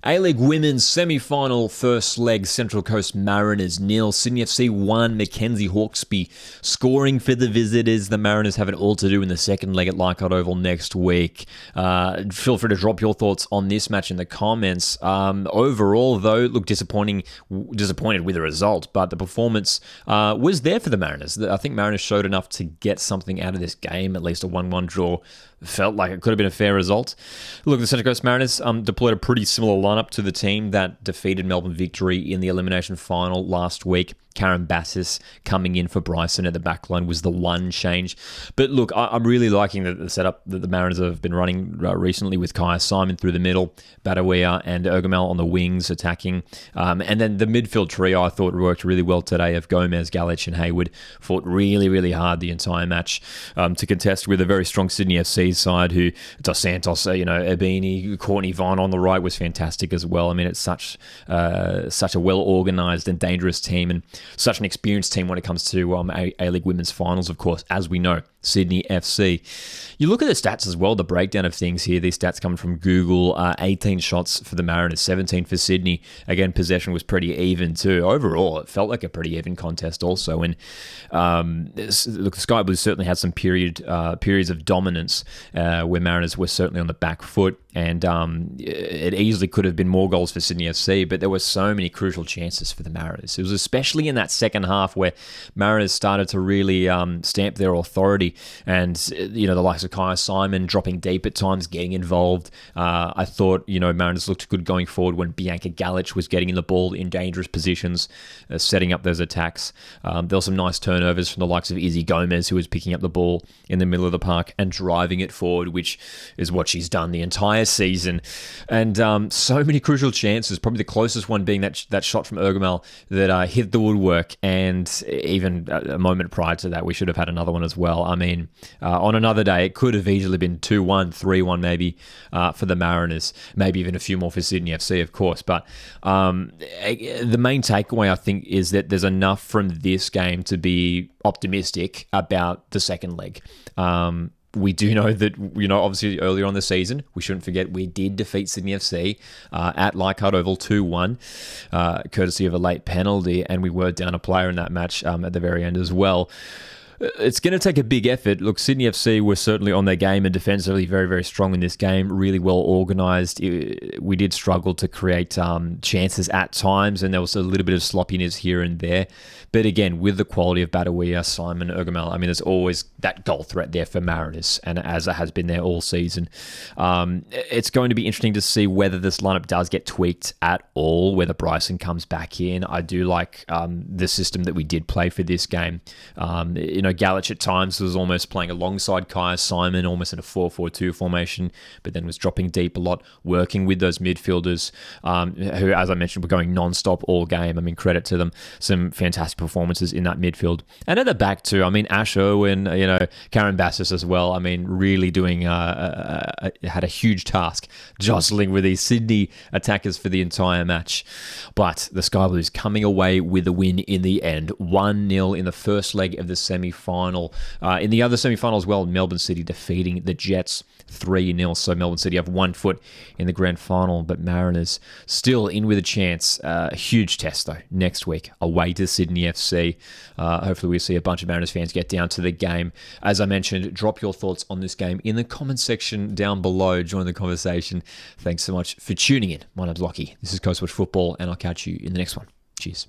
A-League Women's semi-final first leg, Central Coast Mariners 0, Sydney FC 1, Mackenzie Hawkesby scoring for the visitors. The Mariners have it all to do in the second leg at Leichhardt Oval next week. Feel free to drop your thoughts on this match in the comments. Overall, though, look disappointed with the result, but the performance was there for the Mariners. I think Mariners showed enough to get something out of this game, at least a 1-1 draw. Felt like it could have been a fair result. Look, the Central Coast Mariners deployed a pretty similar lineup to the team that defeated Melbourne Victory in the elimination final last week. Karen Bassis coming in for Bryson at the back line was the one change. But look, I'm really liking the setup that the Mariners have been running recently with Kaya Simon through the middle, Badawia and Ergamel on the wings attacking. And then the midfield trio I thought worked really well today of Gomez, Galich and Hayward. Fought really, really hard the entire match to contest with a very strong Sydney FC side who, Dos Santos, Ebini, Courtney Vaughn on the right was fantastic as well. I mean, it's such a well-organised and dangerous team and such an experienced team when it comes to A-League Women's Finals, of course, as we know, Sydney FC. You look at the stats as well, the breakdown of things here. These stats coming from Google, 18 shots for the Mariners, 17 for Sydney. Again, possession was pretty even too. Overall, it felt like a pretty even contest also. And look, the Sky Blues certainly had some periods of dominance where Mariners were certainly on the back foot. And it easily could have been more goals for Sydney FC, but there were so many crucial chances for the Mariners. It was especially in that second half where Mariners started to really stamp their authority, and the likes of Kaya Simon dropping deep at times, getting involved. I thought Mariners looked good going forward when Bianca Galich was getting in the ball in dangerous positions, setting up those attacks. There were some nice turnovers from the likes of Izzy Gomez, who was picking up the ball in the middle of the park and driving it forward, which is what she's done the entire season. And so many crucial chances, probably the closest one being that shot from Ergamel that hit the woodwork, and even a moment prior to that we should have had another one as well. I mean, on another day it could have easily been 2-1, 3-1 maybe for the Mariners, maybe even a few more for Sydney FC, of course. But the main takeaway, I think, is that there's enough from this game to be optimistic about the second leg. We do know that, obviously earlier on the season, we shouldn't forget we did defeat Sydney FC at Leichhardt Oval 2-1, courtesy of a late penalty, and we were down a player in that match at the very end as well. It's going to take a big effort. Look, Sydney FC were certainly on their game and defensively very, very strong in this game, really well organised. We did struggle to create chances at times, and there was a little bit of sloppiness here and there. But again, with the quality of Badawia, Simon, Ergamel, I mean, there's always that goal threat there for Mariners, and as it has been there all season. It's going to be interesting to see whether this lineup does get tweaked at all, whether Bryson comes back in. I do like the system that we did play for this game. Galich at times was almost playing alongside Kaya Simon, almost in a 4-4-2 formation, but then was dropping deep a lot, working with those midfielders who, as I mentioned, were going non-stop all game. I mean, credit to them. Some fantastic performances in that midfield. And at the back too, I mean, Ash Irwin, Karen Bassis as well. I mean, really doing, had a huge task jostling with these Sydney attackers for the entire match. But the Sky Blues coming away with a win in the end. 1-0 in the first leg of the semi-final. In the other semi-final as well, Melbourne City defeating the Jets 3-0. So Melbourne City have 1 foot in the grand final, but Mariners still in with a chance. A huge test though next week away to Sydney FC. Hopefully we see a bunch of Mariners fans get down to the game. As I mentioned, drop your thoughts on this game in the comment section down below. Join the conversation. Thanks so much for tuning in. My name's Lockie. This is Coast Watch Football, and I'll catch you in the next one. Cheers.